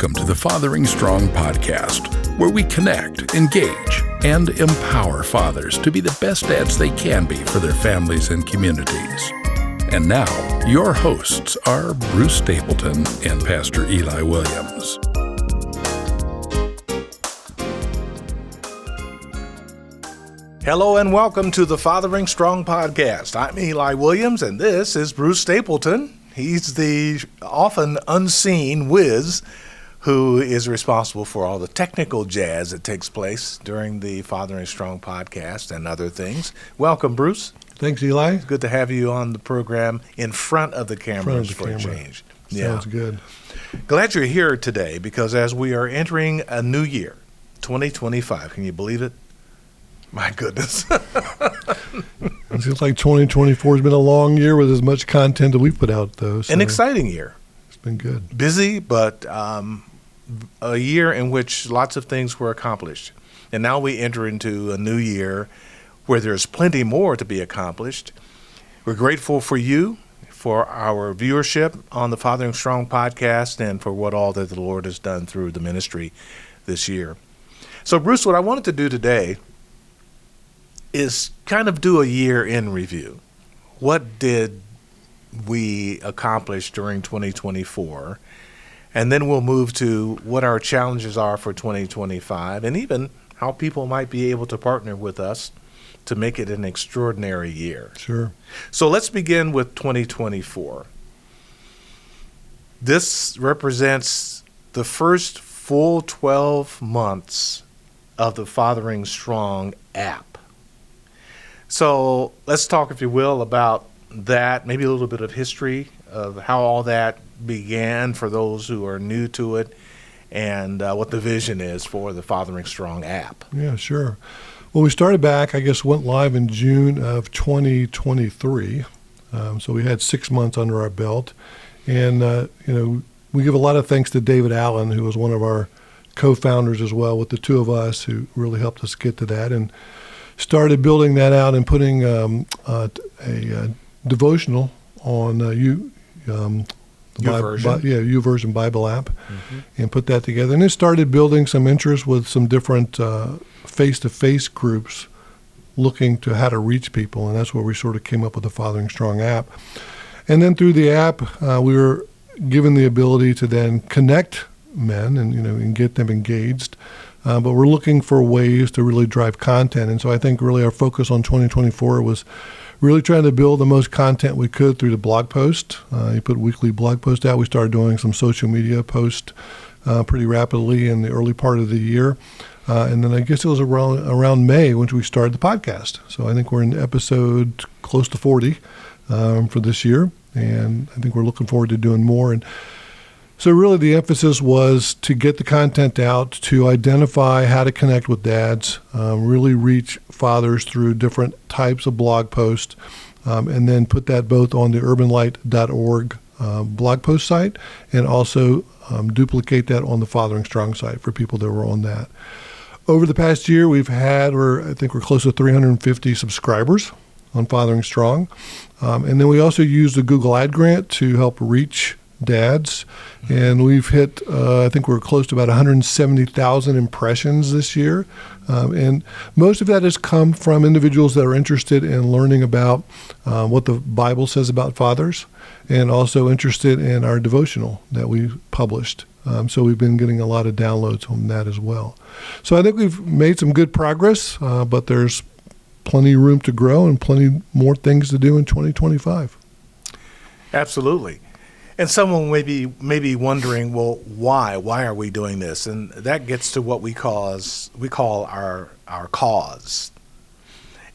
Welcome to the Fathering Strong podcast, where we connect, engage, and empower fathers to be the best dads they can be for their families and communities. And now, your hosts are Bruce Stapleton and Pastor Eli Williams. Hello and welcome to the Fathering Strong podcast. I'm Eli Williams and this is Bruce Stapleton. He's the often unseen whiz who is responsible for all the technical jazz that takes place during the Fathering Strong podcast and other things. Welcome, Bruce. Thanks, Eli. It's good to have you on the program in front of the cameras for a change. Sounds good. Glad you're here today because as we are entering a new year, 2025, can you believe it? My goodness. It seems like 2024 has been a long year with as much content that we've put out, though. So an exciting year. It's been good. Busy, but a year in which lots of things were accomplished. And now we enter into a new year where there's plenty more to be accomplished. We're grateful for you, for our viewership on the Fathering Strong podcast, and for what all that the Lord has done through the ministry this year. So, Bruce, what I wanted to do today is kind of do a year in review. What did we accomplish during 2024? And then we'll move to what our challenges are for 2025 and even how people might be able to partner with us to make it an extraordinary year. Sure. So let's begin with 2024. This represents the first full 12 months of the Fathering Strong app. So let's talk, if you will, about that, maybe a little bit of history of how all that began for those who are new to it and what the vision is for the Fathering Strong app. Yeah, sure. Well, we started back, I guess, went live in June of 2023. So we had 6 months under our belt. And, we give a lot of thanks to David Allen, who was one of our co-founders as well with the two of us who really helped us get to that. And started building that out and putting a devotional on YouVersion Bible app, and put that together. And it started building some interest with some different face-to-face groups looking to how to reach people, and that's where we sort of came up with the Fathering Strong app. And then through the app, we were given the ability to then connect men and get them engaged. But we're looking for ways to really drive content. And so I think really our focus on 2024 was really trying to build the most content we could through the blog post. You put weekly blog posts out. We started doing some social media posts pretty rapidly in the early part of the year. And then I guess it was around May when we started the podcast. So I think we're in episode close to 40 for this year. And I think we're looking forward to doing more. And so really the emphasis was to get the content out, to identify how to connect with dads, really reach fathers through different types of blog posts, and then put that both on the urbanlight.org blog post site and also duplicate that on the Fathering Strong site for people that were on that. Over the past year, I think we're close to 350 subscribers on Fathering Strong. And then we also used the Google Ad Grant to help reach dads, and we've hit, I think we're close to about 170,000 impressions this year, and most of that has come from individuals that are interested in learning about what the Bible says about fathers, and also interested in our devotional that we published. So we've been getting a lot of downloads on that as well. So I think we've made some good progress, but there's plenty of room to grow and plenty more things to do in 2025. Absolutely. And someone may be wondering, well, why? Why are we doing this? And that gets to what we call our cause.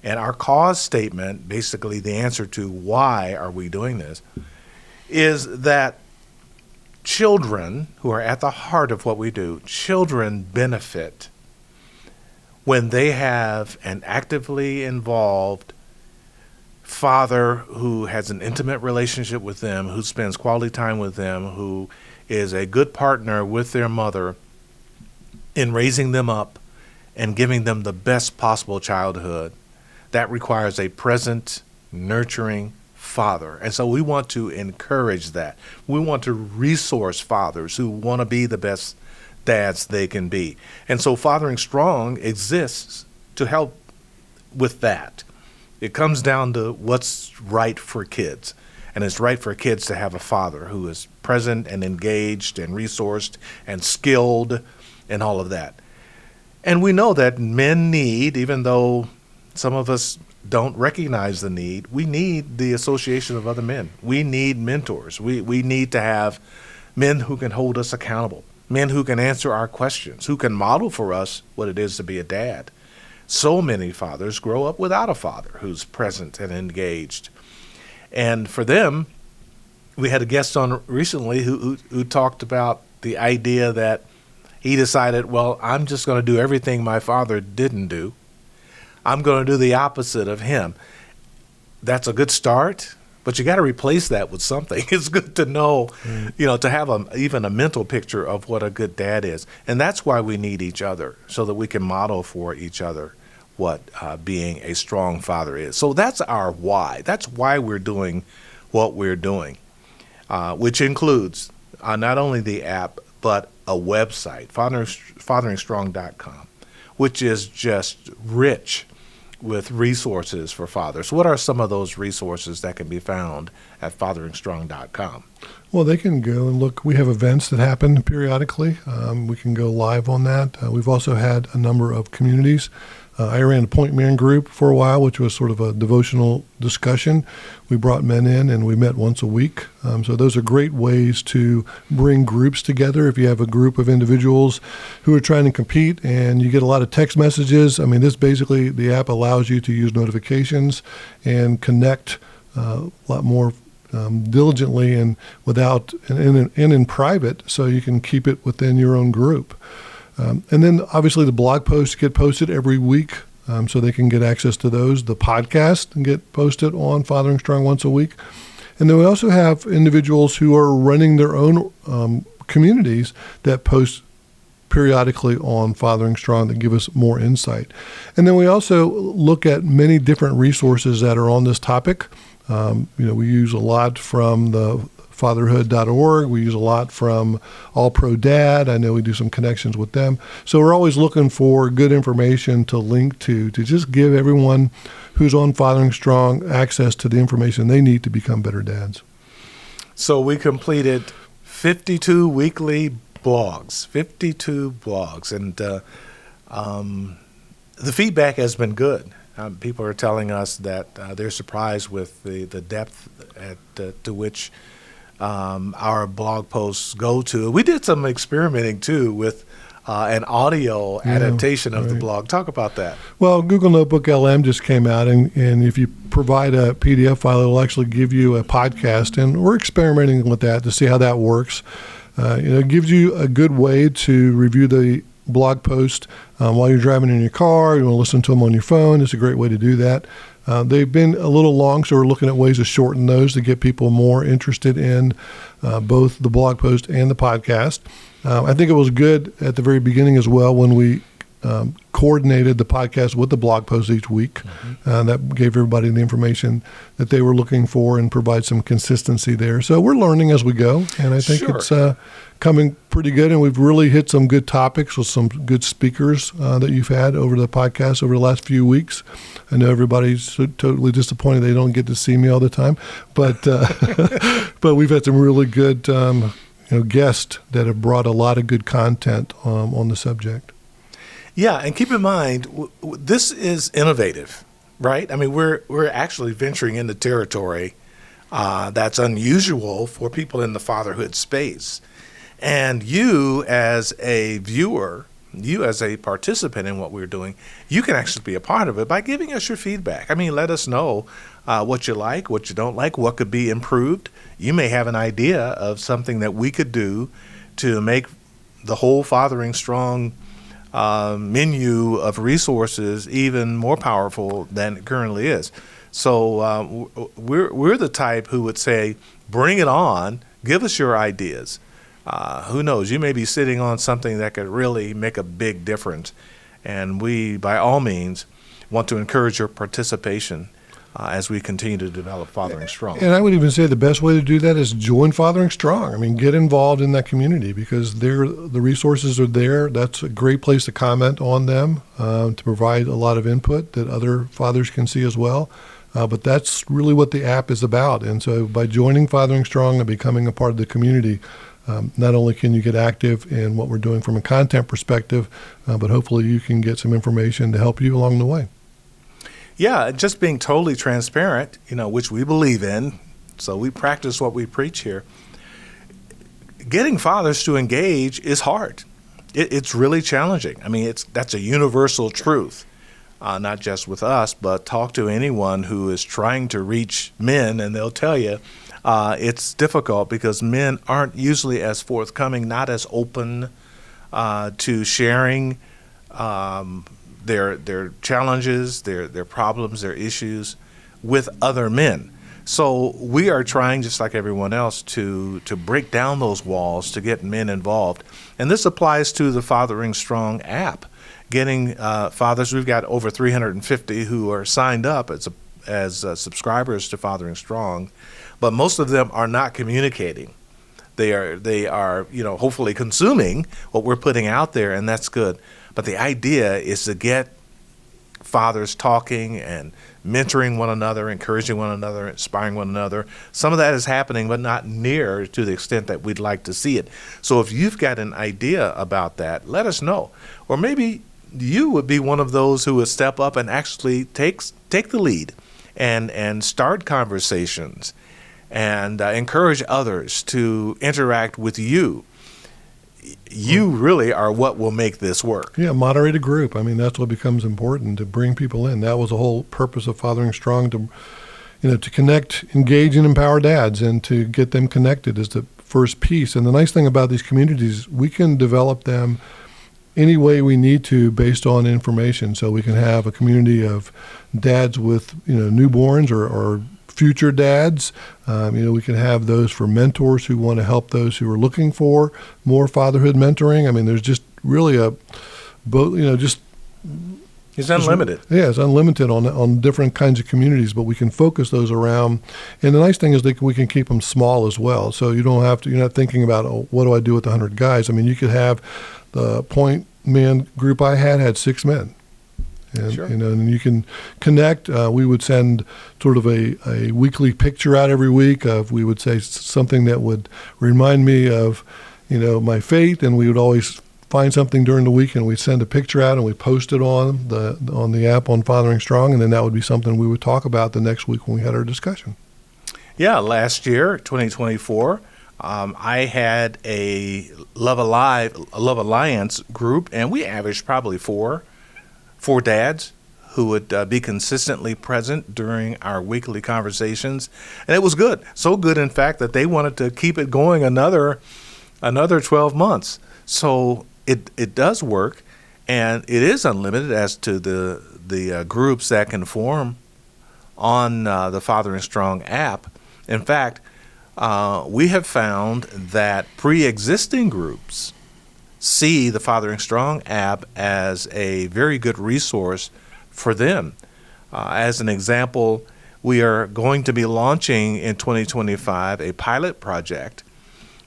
And our cause statement, basically the answer to why are we doing this, is that children, who are at the heart of what we do, children benefit when they have an actively involved father who has an intimate relationship with them, who spends quality time with them, who is a good partner with their mother in raising them up and giving them the best possible childhood. That requires a present, nurturing father. And so we want to encourage that. We want to resource fathers who want to be the best dads they can be. And so Fathering Strong exists to help with that. It comes down to what's right for kids. And it's right for kids to have a father who is present and engaged and resourced and skilled and all of that. And we know that men need, even though some of us don't recognize the need, we need the association of other men. We need mentors. We need to have men who can hold us accountable, men who can answer our questions, who can model for us what it is to be a dad. So many fathers grow up without a father who's present and engaged. And for them, we had a guest on recently who talked about the idea that he decided, well, I'm just going to do everything my father didn't do. I'm going to do the opposite of him. That's a good start, but you got to replace that with something. It's good to know, to have even a mental picture of what a good dad is. And that's why we need each other, so that we can model for each other what being a strong father is. So that's our why. That's why we're doing what we're doing, which includes not only the app, but a website, fatheringstrong.com, which is just rich with resources for fathers. What are some of those resources that can be found at fatheringstrong.com? Well, they can go and look. We have events that happen periodically. We can go live on that. We've also had a number of communities. I ran a Point Man group for a while, which was sort of a devotional discussion. We brought men in and we met once a week. So those are great ways to bring groups together. If you have a group of individuals who are trying to compete and you get a lot of text messages, this basically, the app allows you to use notifications and connect a lot more diligently and in private, so you can keep it within your own group. And then obviously the blog posts get posted every week, so they can get access to those. The podcast can get posted on Fathering Strong once a week. And then we also have individuals who are running their own communities that post periodically on Fathering Strong that give us more insight. And then we also look at many different resources that are on this topic. We use a lot from the fatherhood.org. We use a lot from All Pro Dad. I know we do some connections with them. So we're always looking for good information to link to just give everyone who's on Fathering Strong access to the information they need to become better dads. So we completed 52 weekly blogs, and the feedback has been good. People are telling us that they're surprised with the depth to which our blog posts go to. We did some experimenting, too, with an audio adaptation of the blog. Talk about that. Well, Google Notebook LM just came out, and if you provide a PDF file, it'll actually give you a podcast, and we're experimenting with that to see how that works. It gives you a good way to review the blog post while you're driving in your car. You want to listen to them on your phone. It's a great way to do that. They've been a little long, so we're looking at ways to shorten those to get people more interested in both the blog post and the podcast. I think it was good at the very beginning as well when we coordinated the podcast with the blog post each week. That gave everybody the information that they were looking for and provide some consistency there. So we're learning as we go, and I think it's coming pretty good. And we've really hit some good topics with some good speakers that you've had over the podcast over the last few weeks. I know everybody's totally disappointed they don't get to see me all the time, but but we've had some really good guests that have brought a lot of good content on the subject. Yeah, and keep in mind, this is innovative, right? We're actually venturing into territory that's unusual for people in the fatherhood space. And you as a viewer, you as a participant in what we're doing, you can actually be a part of it by giving us your feedback. Let us know what you like, what you don't like, what could be improved. You may have an idea of something that we could do to make the whole Fathering Strong menu of resources even more powerful than it currently is. So we're the type who would say, bring it on, give us your ideas. Who knows, you may be sitting on something that could really make a big difference. And we, by all means, want to encourage your participation as we continue to develop Fathering Strong. And I would even say the best way to do that is join Fathering Strong. I mean, get involved in that community because the resources are there. That's a great place to comment on them, to provide a lot of input that other fathers can see as well. But that's really what the app is about. And so by joining Fathering Strong and becoming a part of the community, not only can you get active in what we're doing from a content perspective, but hopefully you can get some information to help you along the way. Yeah, just being totally transparent, which we believe in, so we practice what we preach here. Getting fathers to engage is hard. It's really challenging. I mean, that's a universal truth, not just with us, but talk to anyone who is trying to reach men, and they'll tell you it's difficult because men aren't usually as forthcoming, not as open to sharing their challenges, their problems, their issues with other men. So we are trying, just like everyone else, to break down those walls to get men involved. And this applies to the Fathering Strong app. Getting fathers, we've got over 350 who are signed up as subscribers to Fathering Strong, but most of them are not communicating. They are hopefully consuming what we're putting out there, and that's good. But the idea is to get fathers talking and mentoring one another, encouraging one another, inspiring one another. Some of that is happening, but not near to the extent that we'd like to see it. So if you've got an idea about that, let us know. Or maybe you would be one of those who would step up and actually take the lead and start conversations and encourage others to interact with you. You really are what will make this work. Yeah, moderate a group. I mean, that's what becomes important, to bring people in. That was the whole purpose of Fathering Strong, to connect, engage, and empower dads, and to get them connected is the first piece. And the nice thing about these communities, we can develop them any way we need to based on information. So we can have a community of dads with newborns or future dads. We can have those for mentors who want to help those who are looking for more fatherhood mentoring. I mean, there's just really It's unlimited. It's unlimited on different kinds of communities, but we can focus those around. And the nice thing is we can keep them small as well. So you're not thinking about, what do I do with 100 guys? I mean, you could have the point man group I had 6 men. And, sure. And you can connect. We would send sort of a weekly picture out every week we would say something that would remind me of, my faith, and we would always find something during the week and we'd send a picture out and we post it on the app on Fathering Strong, and then that would be something we would talk about the next week when we had our discussion. Yeah, last year, 2024, I had a Love Alliance group, and we averaged probably four dads who would be consistently present during our weekly conversations. And it was good. So good, in fact, that they wanted to keep it going another 12 months. So it does work, and it is unlimited as to the groups that can form on the Fathering Strong app. In fact, we have found that pre-existing groups see the Fathering Strong app as a very good resource for them. As an example, we are going to be launching in 2025 a pilot project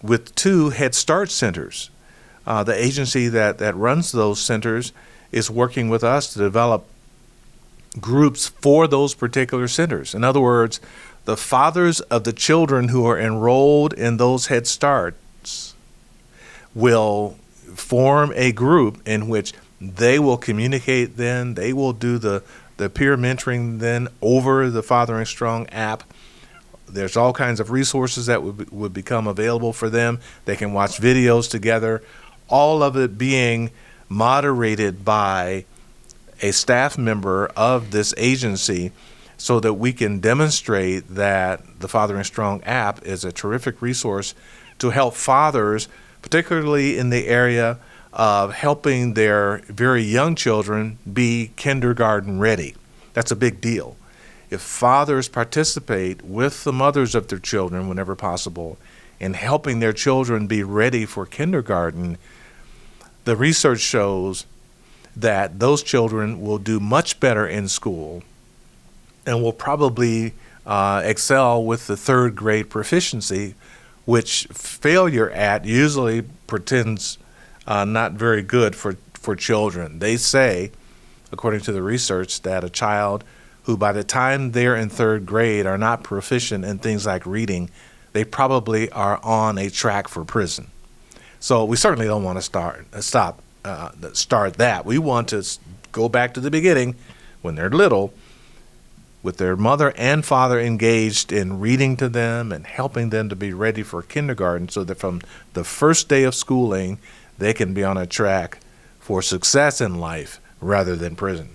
with 2 Head Start centers. The agency that runs those centers is working with us to develop groups for those particular centers. In other words, the fathers of the children who are enrolled in those Head Starts will form a group in which they will communicate then, they will do the peer mentoring then over the Fathering Strong app. There's all kinds of resources that would become available for them. They can watch videos together, all of it being moderated by a staff member of this agency, so that we can demonstrate that the Fathering Strong app is a terrific resource to help fathers, particularly in the area of helping their very young children be kindergarten ready. That's a big deal. If fathers participate with the mothers of their children whenever possible in helping their children be ready for kindergarten, the research shows that those children will do much better in school and will probably excel with the third grade proficiency, which failure at usually pretends not very good for children. They say, according to the research, that a child who by the time they're in third grade are not proficient in things like reading, they probably are on a track for prison. So we certainly don't want to start that. We want to go back to the beginning when they're little, with their mother and father engaged in reading to them and helping them to be ready for kindergarten, so that from the first day of schooling, they can be on a track for success in life rather than prison.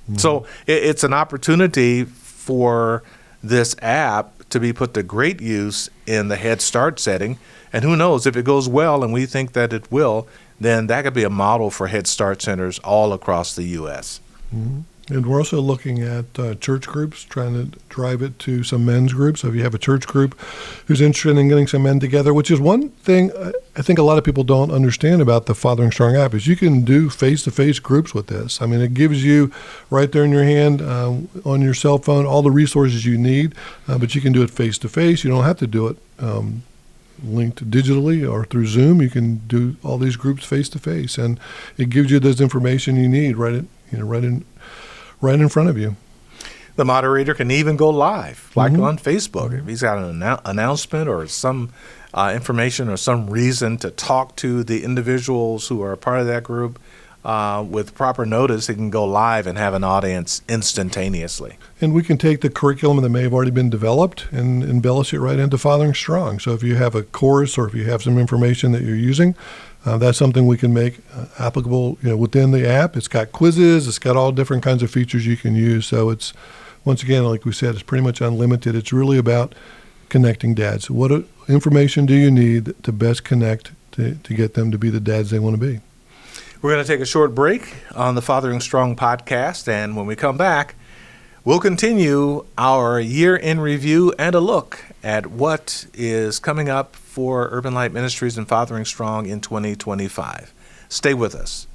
Mm-hmm. So it's an opportunity for this app to be put to great use in the Head Start setting. And who knows, if it goes well, and we think that it will, then that could be a model for Head Start centers all across the U.S. Mm-hmm. And we're also looking at church groups, trying to drive it to some men's groups. So if you have a church group who's interested in getting some men together, which is one thing I think a lot of people don't understand about the Fathering Strong app, is you can do face-to-face groups with this. I mean, it gives you right there in your hand on your cell phone all the resources you need, but you can do it face-to-face. You don't have to do it linked digitally or through Zoom. You can do all these groups face-to-face, and it gives you this information you need right in front of you. The moderator can even go live, like on Facebook. If he's got an announcement or some information or some reason to talk to the individuals who are a part of that group, with proper notice, he can go live and have an audience instantaneously. And we can take the curriculum that may have already been developed and embellish it right into Fathering Strong. So if you have a course or if you have some information that you're using, that's something we can make applicable, within the app. It's got quizzes. It's got all different kinds of features you can use. So it's, once again, like we said, it's pretty much unlimited. It's really about connecting dads. What information do you need to best connect to get them to be the dads they want to be? We're going to take a short break on the Fathering Strong podcast, and when we come back, we'll continue our year in review and a look at what is coming up for Urban Light Ministries and Fathering Strong in 2025. Stay with us.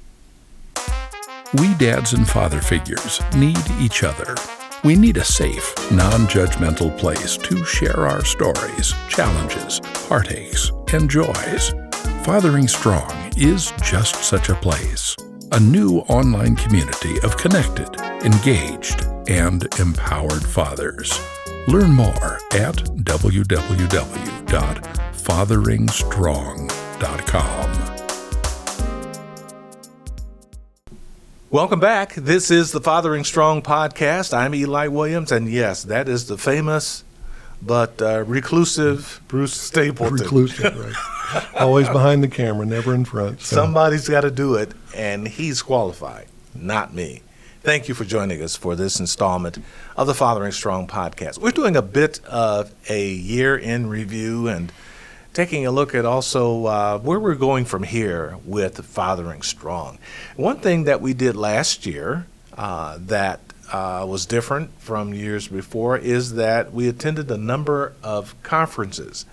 We dads and father figures need each other. We need a safe, non-judgmental place to share our stories, challenges, heartaches, and joys. Fathering Strong is just such a place. A new online community of connected, engaged, and empowered fathers. Learn more at www.fatheringstrong.com. Welcome back. This is the Fathering Strong podcast. I'm Eli Williams, and yes, that is the famous but reclusive Bruce Stapleton. Reclusive, right. Always behind the camera, never in front. So. Somebody's got to do it, and he's qualified, not me. Thank you for joining us for this installment of the Fathering Strong podcast. We're doing a bit of a year in review and taking a look at also where we're going from here with Fathering Strong. One thing that we did last year that was different from years before is that we attended a number of conferences.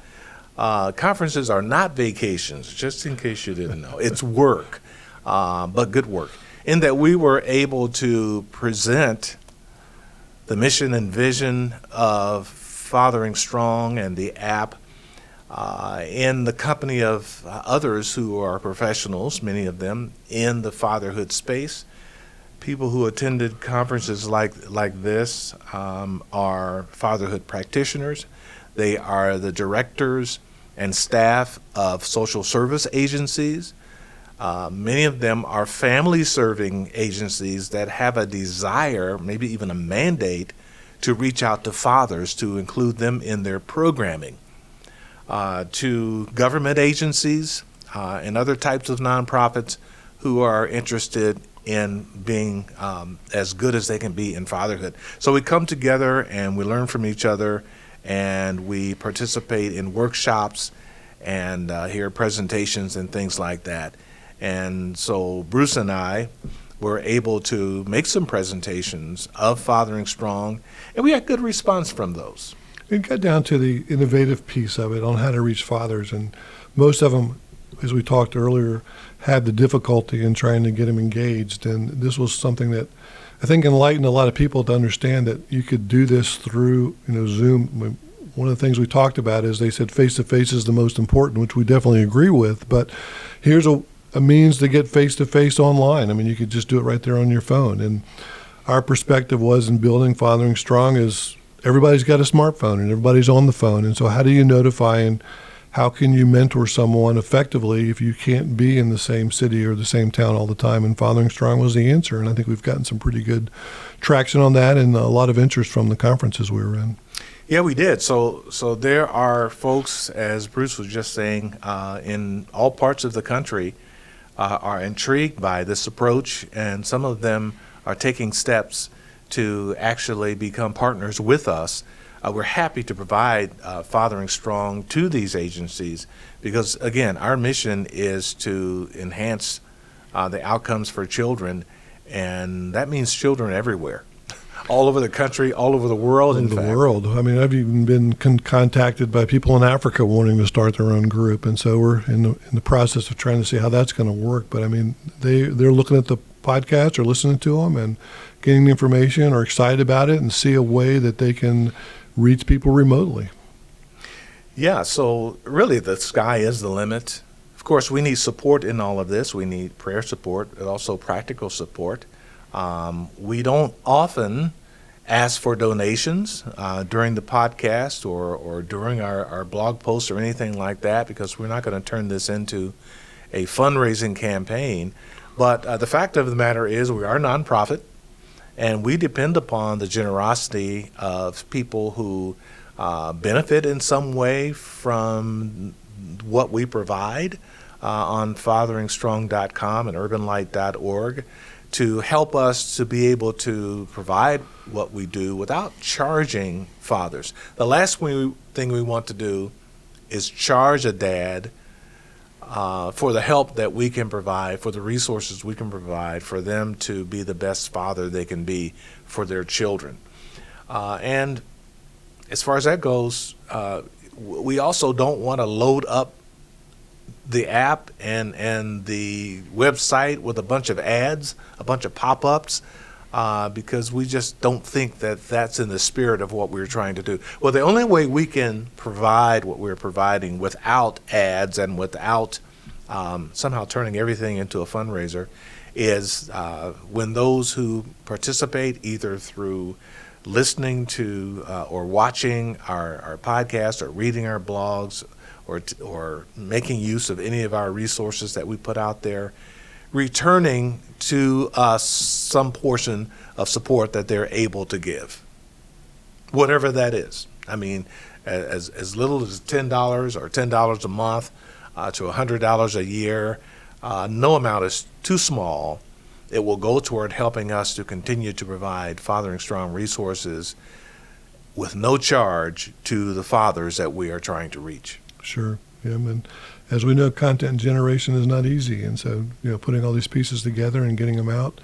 Conferences are not vacations, just in case you didn't know. It's work, but good work, in that we were able to present the mission and vision of Fathering Strong and the app in the company of others who are professionals, many of them in the fatherhood space. People who attended conferences like this are fatherhood practitioners. They are the directors and staff of social service agencies. Many of them are family-serving agencies that have a desire, maybe even a mandate, to reach out to fathers, to include them in their programming. To government agencies and other types of nonprofits who are interested in being as good as they can be in fatherhood. So we come together and we learn from each other, and we participate in workshops and hear presentations and things like that. And so Bruce and I were able to make some presentations of Fathering Strong, and we had good response from those. It got down to the innovative piece of it on how to reach fathers, and most of them, as we talked earlier, had the difficulty in trying to get them engaged. And this was something that I think enlightened a lot of people to understand that you could do this through, Zoom. One of the things we talked about is they said face-to-face is the most important, which we definitely agree with. But here's a means to get face-to-face online. I mean, you could just do it right there on your phone. And our perspective was in building Fathering Strong is everybody's got a smartphone and everybody's on the phone. And so how do you notify and how can you mentor someone effectively if you can't be in the same city or the same town all the time? And Fathering Strong was the answer. And I think we've gotten some pretty good traction on that and a lot of interest from the conferences we were in. Yeah, we did. So there are folks, as Bruce was just saying, in all parts of the country are intrigued by this approach, and some of them are taking steps to actually become partners with us. We're happy to provide Fathering Strong to these agencies because, again, our mission is to enhance the outcomes for children, and that means children everywhere. All over the country, all over the world, in fact. All over the world. I mean, I've even been contacted by people in Africa wanting to start their own group, and so we're in the process of trying to see how that's going to work. But I mean, they're looking at the podcast or listening to them and getting the information or excited about it and see a way that they can reach people remotely. Yeah, so really the sky is the limit. Of course, we need support in all of this. We need prayer support, but also practical support. We don't often ask for donations during the podcast or during our blog posts or anything like that because we're not going to turn this into a fundraising campaign. But the fact of the matter is we are a nonprofit, and we depend upon the generosity of people who benefit in some way from what we provide on fatheringstrong.com and urbanlight.org. to help us to be able to provide what we do without charging fathers. The last thing we want to do is charge a dad for the help that we can provide, for the resources we can provide, for them to be the best father they can be for their children. And as far as that goes, we also don't want to load up the app and the website with a bunch of ads, a bunch of pop-ups, because we just don't think that that's in the spirit of what we're trying to do. Well, the only way we can provide what we're providing without ads and without somehow turning everything into a fundraiser is when those who participate either through listening to or watching our podcast or reading our blogs or making use of any of our resources that we put out there, returning to us some portion of support that they're able to give, whatever that is. I mean, as little as $10 or $10 a month to $100 a year, no amount is too small. It will go toward helping us to continue to provide Fathering Strong resources with no charge to the fathers that we are trying to reach. Sure. Yeah, and as we know, content generation is not easy, and so putting all these pieces together and getting them out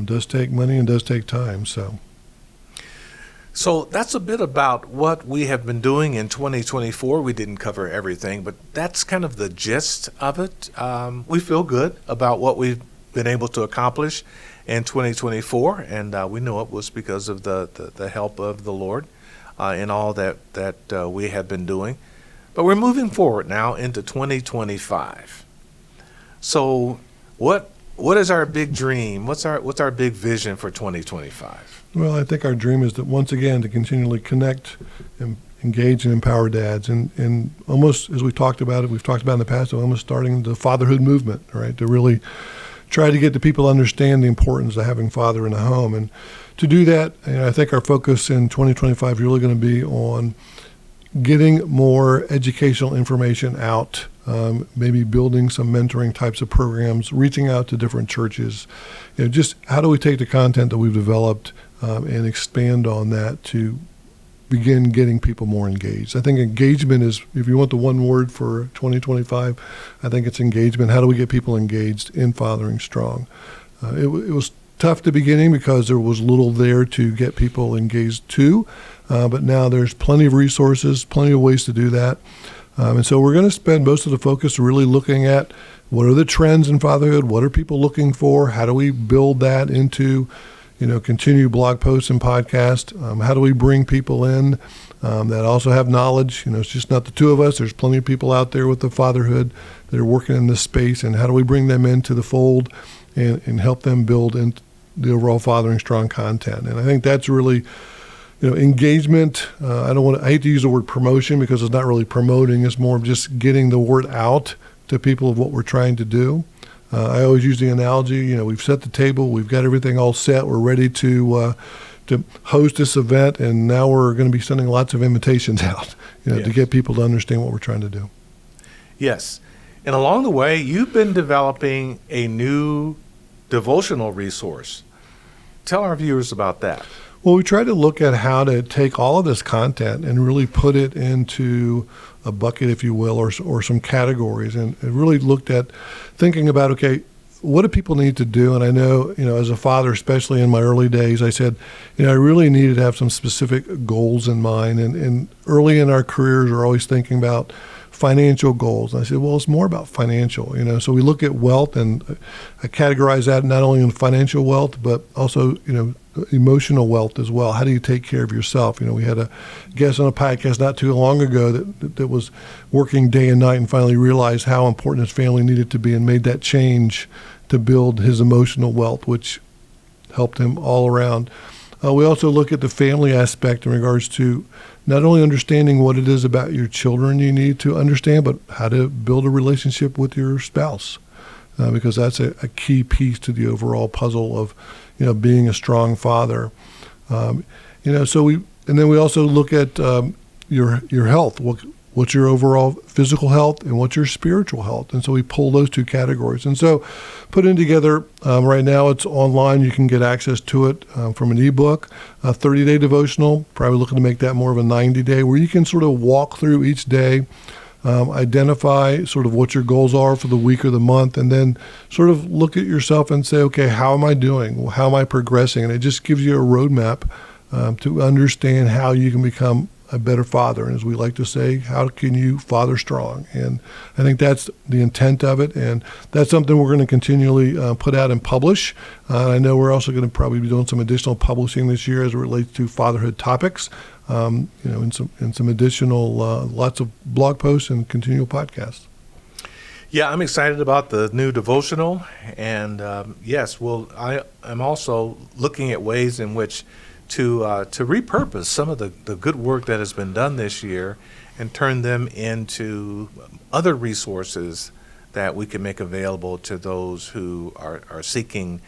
does take money and does take time. So that's a bit about what we have been doing in 2024. We didn't cover everything, but that's kind of the gist of it. We feel good about what we've been able to accomplish in 2024, and we know it was because of the help of the Lord in all that we have been doing. But we're moving forward now into 2025. So what is our big dream? What's our big vision for 2025? Well, I think our dream is that once again to continually connect and engage and empower dads, and almost as we've talked about in the past, almost starting the fatherhood movement, right? To really try to get the people to understand the importance of having father in the home. And to do that, I think our focus in 2025 is really going to be on getting more educational information out, maybe building some mentoring types of programs, reaching out to different churches. Just how do we take the content that we've developed and expand on that to begin getting people more engaged. I think engagement is, if you want the one word for 2025, I think it's engagement. How do we get people engaged in Fathering Strong? It was tough at the beginning because there was little there to get people engaged to, but now there's plenty of resources, plenty of ways to do that. And so we're going to spend most of the focus really looking at what are the trends in fatherhood, what are people looking for, how do we build that into continue blog posts and podcasts. How do we bring people in that also have knowledge? It's just not the two of us. There's plenty of people out there with the fatherhood that are working in this space. And how do we bring them into the fold and help them build into the overall Fathering Strong content? And I think that's really, engagement. I hate to use the word promotion because it's not really promoting. It's more of just getting the word out to people of what we're trying to do. I always use the analogy, we've set the table, we've got everything all set, we're ready to host this event, and now we're going to be sending lots of invitations out, Yes. to get people to understand what we're trying to do. Yes. And along the way, you've been developing a new devotional resource. Tell our viewers about that. Well, we try to look at how to take all of this content and really put it into a bucket, if you will, or some categories, and really looked at thinking about, okay, what do people need to do? And I know, as a father, especially in my early days, I said, I really needed to have some specific goals in mind. And early in our careers, we're always thinking about financial goals. And I said, well, it's more about financial, So we look at wealth, and I categorize that not only in financial wealth, but also, emotional wealth as well. How do you take care of yourself? We had a guest on a podcast not too long ago that was working day and night and finally realized how important his family needed to be and made that change to build his emotional wealth, which helped him all around. We also look at the family aspect in regards to not only understanding what it is about your children you need to understand, but how to build a relationship with your spouse, because that's a key piece to the overall puzzle of being a strong father. So we also look at your health. What's your overall physical health and what's your spiritual health? And so we pull those two categories. And so putting together, right now it's online. You can get access to it from an ebook, a 30-day devotional, probably looking to make that more of a 90-day, where you can sort of walk through each day, identify sort of what your goals are for the week or the month, and then sort of look at yourself and say, okay, how am I doing? How am I progressing? And it just gives you a roadmap to understand how you can become a better father. And as we like to say, how can you father strong? And I think that's the intent of it. And that's something we're going to continually put out and publish. I know we're also going to probably be doing some additional publishing this year as it relates to fatherhood topics, in some additional, lots of blog posts and continual podcasts. Yeah, I'm excited about the new devotional. And yes, I am also looking at ways in which to repurpose some of the good work that has been done this year and turn them into other resources that we can make available to those who are seeking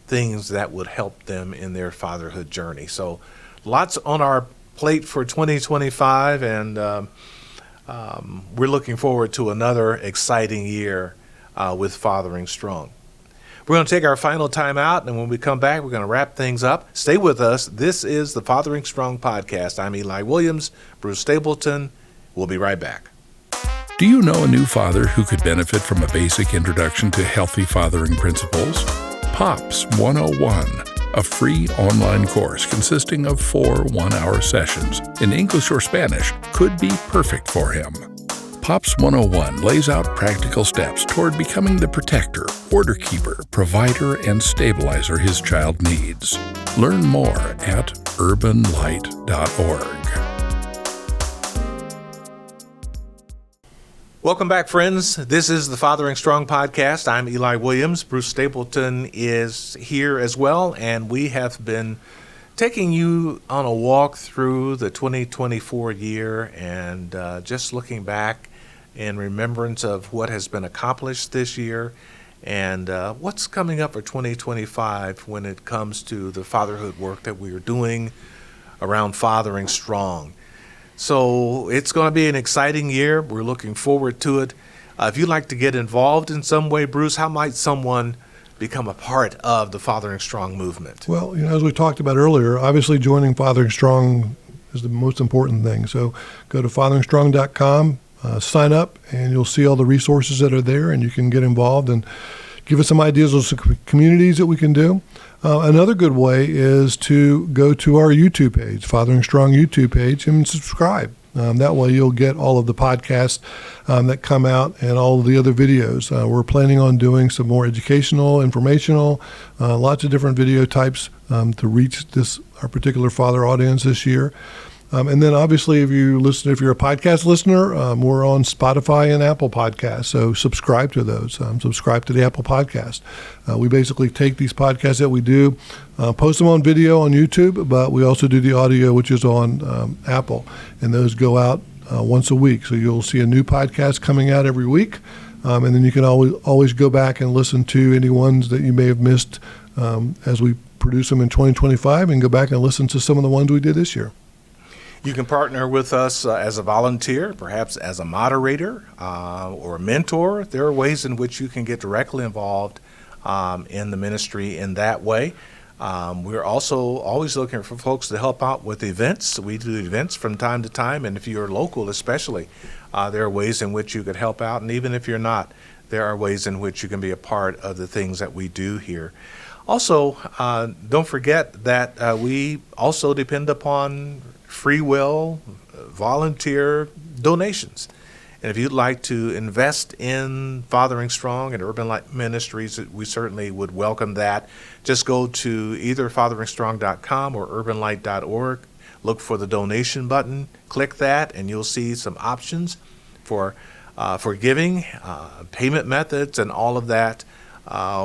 things that would help them in their fatherhood journey. So lots on our plate for 2025, and we're looking forward to another exciting year with Fathering Strong. We're going to take our final time out, and when we come back, we're going to wrap things up. Stay with us. This is the Fathering Strong podcast. I'm Eli Williams, Bruce Stapleton. We'll be right back. Do you know a new father who could benefit from a basic introduction to healthy fathering principles? POPS 101, a free online course consisting of 4 one-hour sessions in English or Spanish, could be perfect for him. POPS 101 lays out practical steps toward becoming the protector, order keeper, provider, and stabilizer his child needs. Learn more at urbanlight.org. Welcome back, friends. This is the Fathering Strong podcast. I'm Eli Williams. Bruce Stapleton is here as well, and we have been taking you on a walk through the 2024 year and just looking back in remembrance of what has been accomplished this year and what's coming up for 2025 when it comes to the fatherhood work that we are doing around Fathering Strong. So it's going to be an exciting year. We're looking forward to it. If you'd like to get involved in some way, Bruce, how might someone become a part of the Fathering Strong movement? Well, as we talked about earlier, obviously joining Fathering Strong is the most important thing. So go to fatheringstrong.com, sign up, and you'll see all the resources that are there, and you can get involved and give us some ideas of some communities that we can do. Another good way is to go to our YouTube page, Fathering Strong YouTube page, and subscribe. That way you'll get all of the podcasts that come out and all of the other videos. We're planning on doing some more educational, informational, lots of different video types to reach our particular father audience this year. And then obviously if you're a podcast listener, we're on Spotify and Apple Podcasts. So subscribe to those. Subscribe to the Apple Podcast. We basically take these podcasts that we do, post them on video on YouTube, but we also do the audio, which is on Apple. And those go out once a week. So you'll see a new podcast coming out every week. And then you can always go back and listen to any ones that you may have missed as we produce them in 2025, and go back and listen to some of the ones we did this year. You can partner with us as a volunteer, perhaps as a moderator or a mentor. There are ways in which you can get directly involved in the ministry in that way. We're also always looking for folks to help out with events. We do events from time to time, and if you're local especially, there are ways in which you could help out. And even if you're not, there are ways in which you can be a part of the things that we do here. Also, don't forget that we also depend upon free will, volunteer donations. And if you'd like to invest in Fathering Strong and Urban Light Ministries, we certainly would welcome that. Just go to either fatheringstrong.com or urbanlight.org, look for the donation button, click that, and you'll see some options for giving, payment methods, and all of that.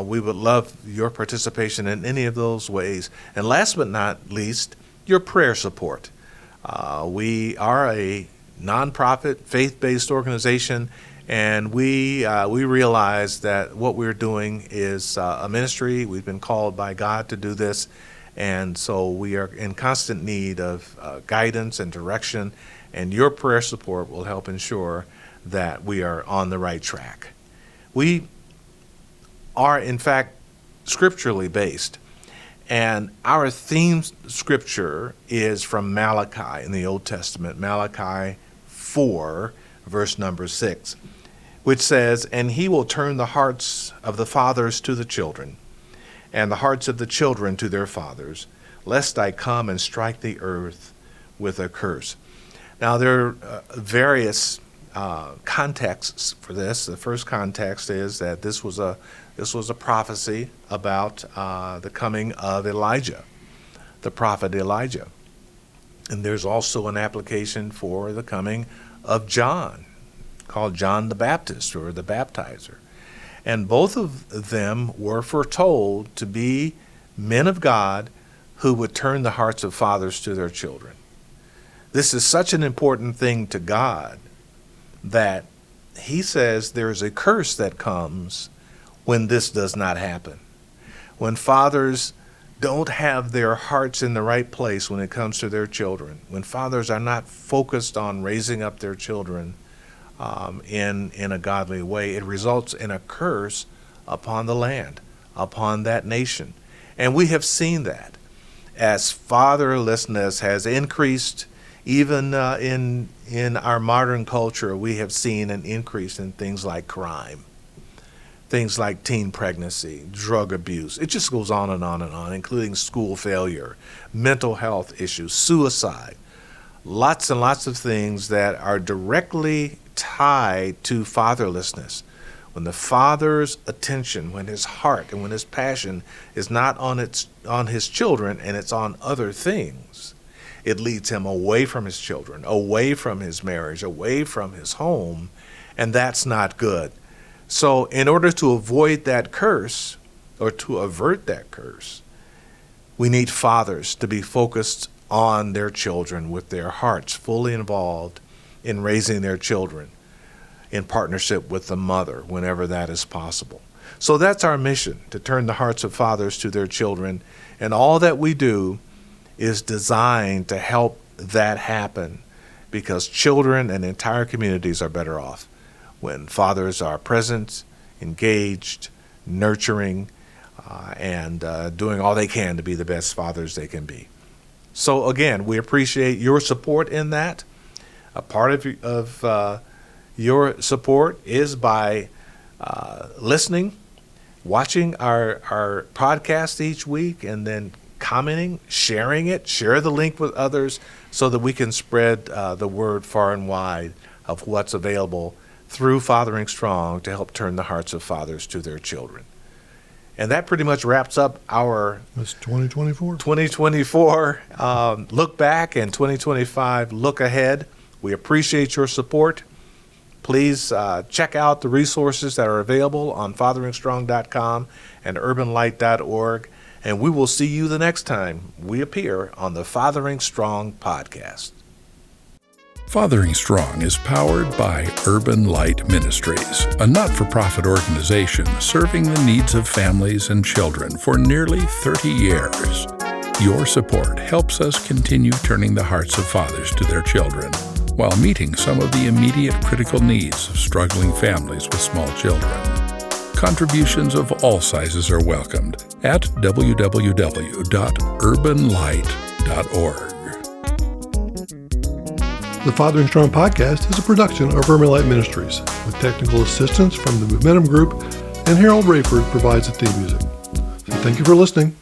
We would love your participation in any of those ways. And last but not least, your prayer support. We are a nonprofit, faith-based organization, and we realize that what we're doing is a ministry. We've been called by God to do this, and so we are in constant need of guidance and direction, and your prayer support will help ensure that we are on the right track. We are, in fact, scripturally based. And our theme scripture is from Malachi in the Old Testament, Malachi 4, verse number 6, which says, "And he will turn the hearts of the fathers to the children, and the hearts of the children to their fathers, lest I come and strike the earth with a curse." Now, there are various contexts for this. The first context is that this was a prophecy about the coming of Elijah, the prophet Elijah. And there's also an application for the coming of John, called John the Baptist or the Baptizer. And both of them were foretold to be men of God who would turn the hearts of fathers to their children. This is such an important thing to God that he says there is a curse that comes when this does not happen. When fathers don't have their hearts in the right place when it comes to their children, when fathers are not focused on raising up their children in a godly way, it results in a curse upon the land, upon that nation. And we have seen that as fatherlessness has increased. Even in our modern culture, we have seen an increase in things like crime, things like teen pregnancy, drug abuse. It just goes on and on and on, including school failure, mental health issues, suicide, lots and lots of things that are directly tied to fatherlessness. When the father's attention, when his heart and when his passion is not on his children and it's on other things, it leads him away from his children, away from his marriage, away from his home, and that's not good. So in order to avoid that curse, or to avert that curse, we need fathers to be focused on their children with their hearts fully involved in raising their children in partnership with the mother whenever that is possible. So that's our mission, to turn the hearts of fathers to their children, and all that we do is designed to help that happen, because children and entire communities are better off when fathers are present, engaged, nurturing, and doing all they can to be the best fathers they can be. So again, we appreciate your support in that. A part of your support is by listening, watching our podcast each week, and then commenting, sharing it, share the link with others, so that we can spread the word far and wide of what's available through Fathering Strong to help turn the hearts of fathers to their children. And that pretty much wraps up our That's 2024. 2024 look back, and 2025 look ahead. We appreciate your support. Please check out the resources that are available on fatheringstrong.com and urbanlight.org, and we will see you the next time we appear on the Fathering Strong podcast. Fathering Strong is powered by Urban Light Ministries, a not-for-profit organization serving the needs of families and children for nearly 30 years. Your support helps us continue turning the hearts of fathers to their children while meeting some of the immediate critical needs of struggling families with small children. Contributions of all sizes are welcomed at www.urbanlight.org. The Fathering Strong podcast is a production of Urban Light Ministries, with technical assistance from the Momentum Group, and Harold Rayford provides the theme music. So thank you for listening.